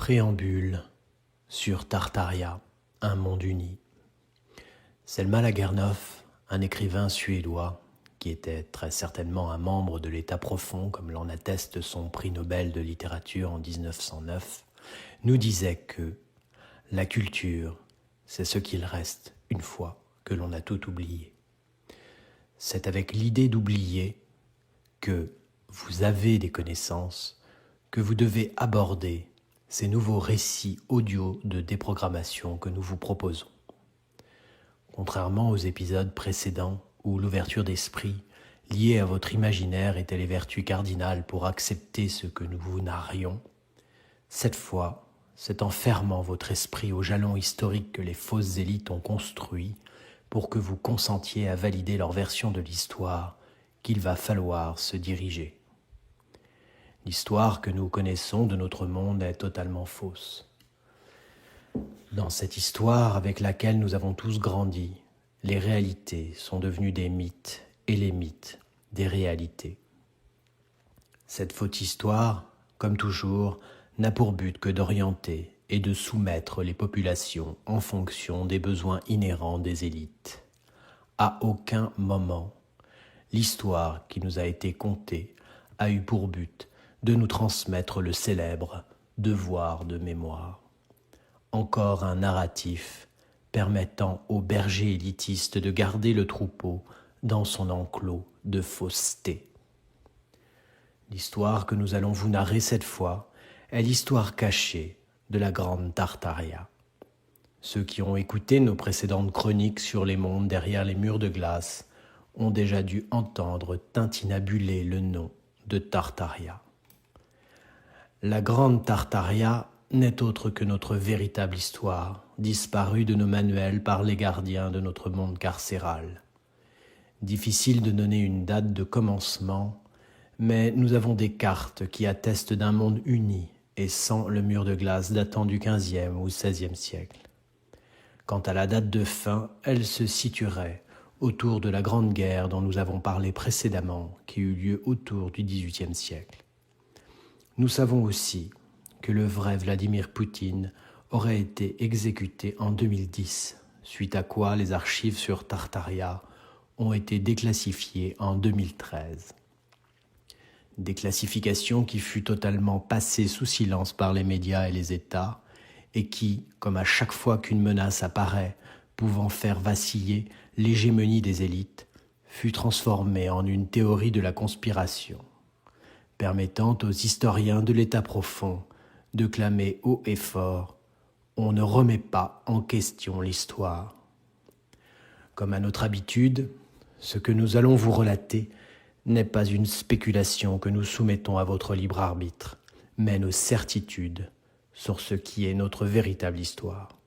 Préambule sur Tartaria, un monde uni. Selma Lagerlöf, un écrivain suédois qui était très certainement un membre de l'État profond, comme l'en atteste son prix Nobel de littérature en 1909, nous disait que la culture, c'est ce qu'il reste une fois que l'on a tout oublié. C'est avec l'idée d'oublier que vous avez des connaissances, que vous devez aborder ces nouveaux récits audio de déprogrammation que nous vous proposons. Contrairement aux épisodes précédents où l'ouverture d'esprit liée à votre imaginaire était les vertus cardinales pour accepter ce que nous vous narrions, cette fois, c'est en fermant votre esprit aux jalons historiques que les fausses élites ont construits pour que vous consentiez à valider leur version de l'histoire qu'il va falloir se diriger. L'histoire que nous connaissons de notre monde est totalement fausse. Dans cette histoire avec laquelle nous avons tous grandi, les réalités sont devenues des mythes et les mythes des réalités. Cette fausse histoire, comme toujours, n'a pour but que d'orienter et de soumettre les populations en fonction des besoins inhérents des élites. À aucun moment, l'histoire qui nous a été contée a eu pour but de nous transmettre le célèbre devoir de mémoire. Encore un narratif permettant aux bergers élitistes de garder le troupeau dans son enclos de fausseté. L'histoire que nous allons vous narrer cette fois est l'histoire cachée de la Grande Tartaria. Ceux qui ont écouté nos précédentes chroniques sur les mondes derrière les murs de glace ont déjà dû entendre tintinabuler le nom de Tartaria. La Grande Tartaria n'est autre que notre véritable histoire, disparue de nos manuels par les gardiens de notre monde carcéral. Difficile de donner une date de commencement, mais nous avons des cartes qui attestent d'un monde uni et sans le mur de glace datant du XVe ou XVIe siècle. Quant à la date de fin, elle se situerait autour de la Grande Guerre dont nous avons parlé précédemment, qui eut lieu autour du XVIIIe siècle. Nous savons aussi que le vrai Vladimir Poutine aurait été exécuté en 2010, suite à quoi les archives sur Tartaria ont été déclassifiées en 2013. Déclassification qui fut totalement passée sous silence par les médias et les États, et qui, comme à chaque fois qu'une menace apparaît, pouvant faire vaciller l'hégémonie des élites, fut transformée en une théorie de la conspiration, permettant aux historiens de l'État profond de clamer haut et fort « On ne remet pas en question l'histoire ». Comme à notre habitude, ce que nous allons vous relater n'est pas une spéculation que nous soumettons à votre libre arbitre, mais nos certitudes sur ce qui est notre véritable histoire.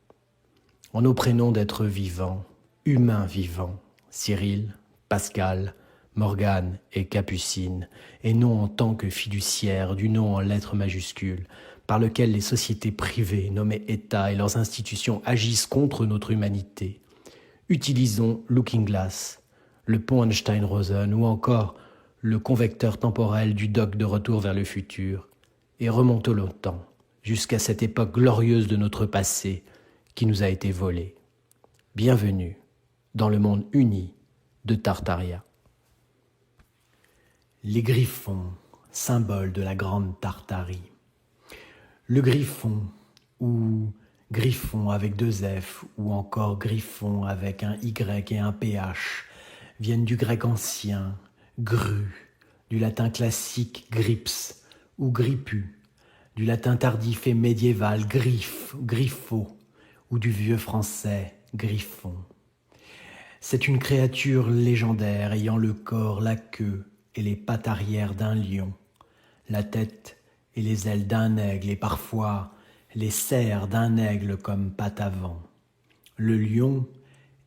En nos prénoms d'êtres vivants, humains vivants, Cyril, Pascal, Morgane et Capucine, et non en tant que fiduciaires du nom en lettres majuscules, par lequel les sociétés privées nommées États et leurs institutions agissent contre notre humanité. Utilisons Looking Glass, le pont Einstein-Rosen ou encore le convecteur temporel du dock de Retour vers le futur, et remontons le temps jusqu'à cette époque glorieuse de notre passé qui nous a été volée. Bienvenue dans le monde uni de Tartaria. Les griffons, symbole de la Grande Tartarie. Le griffon, ou griffon avec 2 F, ou encore griffon avec un Y et un PH, viennent du grec ancien, gru, du latin classique grips, ou grippu, du latin tardif et médiéval griffe, griffo, ou du vieux français griffon. C'est une créature légendaire ayant le corps, la queue et les pattes arrière d'un lion, la tête et les ailes d'un aigle et parfois les serres d'un aigle comme pattes avant. Le lion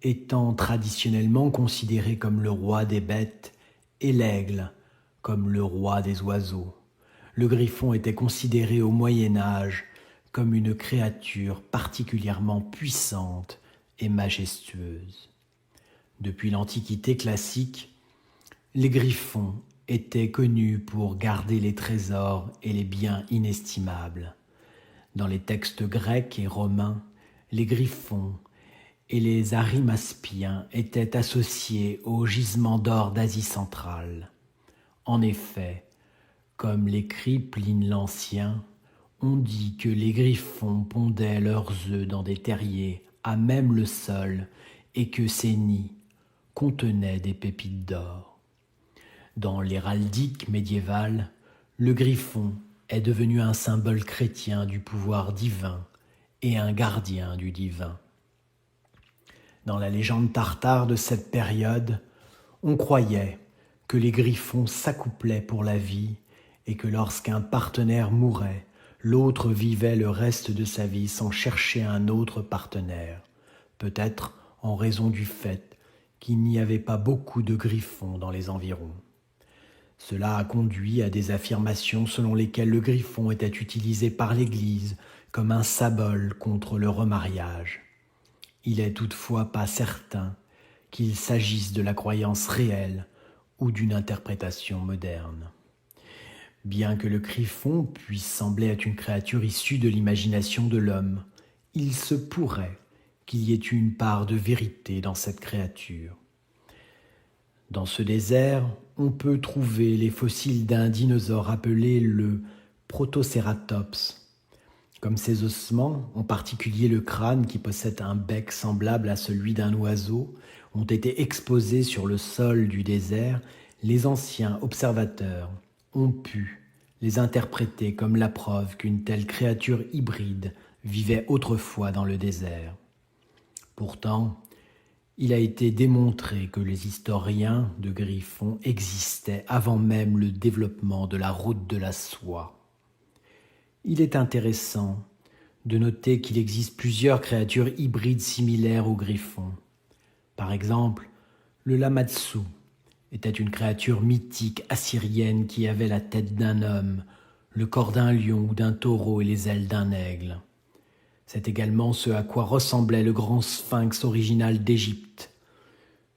étant traditionnellement considéré comme le roi des bêtes et l'aigle comme le roi des oiseaux. Le griffon était considéré au Moyen Âge comme une créature particulièrement puissante et majestueuse. Depuis l'Antiquité classique, les griffons étaient connus pour garder les trésors et les biens inestimables. Dans les textes grecs et romains, les griffons et les arimaspiens étaient associés aux gisements d'or d'Asie centrale. En effet, comme l'écrit Pline l'Ancien, on dit que les griffons pondaient leurs œufs dans des terriers à même le sol et que ces nids contenaient des pépites d'or. Dans l'héraldique médiévale, le griffon est devenu un symbole chrétien du pouvoir divin et un gardien du divin. Dans la légende tartare de cette période, on croyait que les griffons s'accouplaient pour la vie et que lorsqu'un partenaire mourait, l'autre vivait le reste de sa vie sans chercher un autre partenaire, peut-être en raison du fait qu'il n'y avait pas beaucoup de griffons dans les environs. Cela a conduit à des affirmations selon lesquelles le griffon était utilisé par l'Église comme un symbole contre le remariage. Il est toutefois pas certain qu'il s'agisse de la croyance réelle ou d'une interprétation moderne. Bien que le griffon puisse sembler être une créature issue de l'imagination de l'homme, il se pourrait qu'il y ait une part de vérité dans cette créature. Dans ce désert, on peut trouver les fossiles d'un dinosaure appelé le Protocératops. Comme ses ossements, en particulier le crâne qui possède un bec semblable à celui d'un oiseau, ont été exposés sur le sol du désert, les anciens observateurs ont pu les interpréter comme la preuve qu'une telle créature hybride vivait autrefois dans le désert. Pourtant, il a été démontré que les historiens de griffons existaient avant même le développement de la route de la soie. Il est intéressant de noter qu'il existe plusieurs créatures hybrides similaires aux griffons. Par exemple, le Lamatsu était une créature mythique assyrienne qui avait la tête d'un homme, le corps d'un lion ou d'un taureau et les ailes d'un aigle. C'est également ce à quoi ressemblait le grand sphinx original d'Égypte.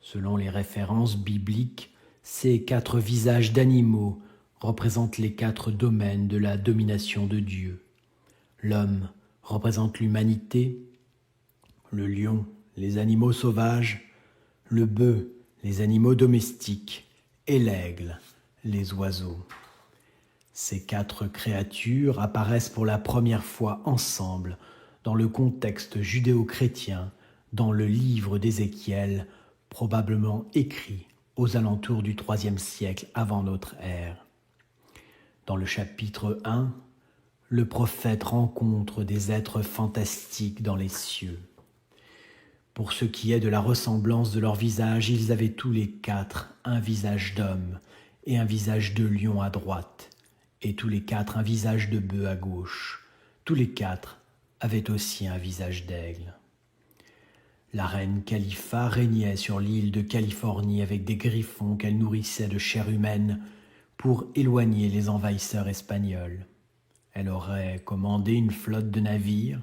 Selon les références bibliques, ces 4 visages d'animaux représentent les 4 domaines de la domination de Dieu. L'homme représente l'humanité, le lion, les animaux sauvages, le bœuf, les animaux domestiques, et l'aigle, les oiseaux. Ces 4 créatures apparaissent pour la première fois ensemble dans le contexte judéo-chrétien dans le livre d'Ézéchiel, probablement écrit aux alentours du IIIe siècle avant notre ère. Dans le chapitre 1, le prophète rencontre des êtres fantastiques dans les cieux. Pour ce qui est de la ressemblance de leur visage, ils avaient tous les 4 un visage d'homme et un visage de lion à droite, et tous les 4 un visage de bœuf à gauche. Tous les 4 avaient aussi un visage d'aigle. La reine Khalifa régnait sur l'île de Californie avec des griffons qu'elle nourrissait de chair humaine pour éloigner les envahisseurs espagnols. Elle aurait commandé une flotte de navires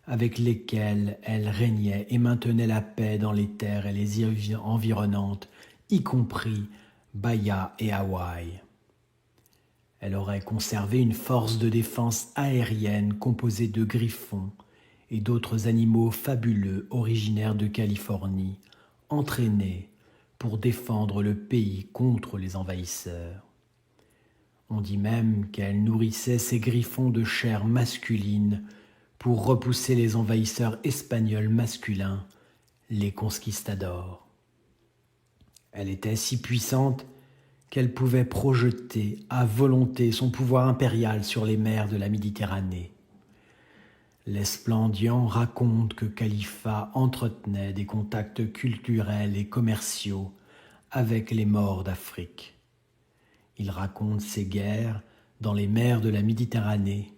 avec lesquels elle régnait et maintenait la paix dans les terres et les îles environnantes, y compris Bahia et Hawaï. Elle aurait conservé une force de défense aérienne composée de griffons et d'autres animaux fabuleux originaires de Californie, entraînés pour défendre le pays contre les envahisseurs. On dit même qu'elle nourrissait ses griffons de chair masculine pour repousser les envahisseurs espagnols masculins, les conquistadors. Elle était si puissante qu'elle pouvait projeter à volonté son pouvoir impérial sur les mers de la Méditerranée. L'Esplandian raconte que Khalifa entretenait des contacts culturels et commerciaux avec les Maures d'Afrique. Il raconte ses guerres dans les mers de la Méditerranée,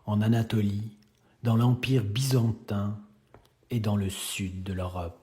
en Anatolie, dans l'Empire byzantin et dans le sud de l'Europe.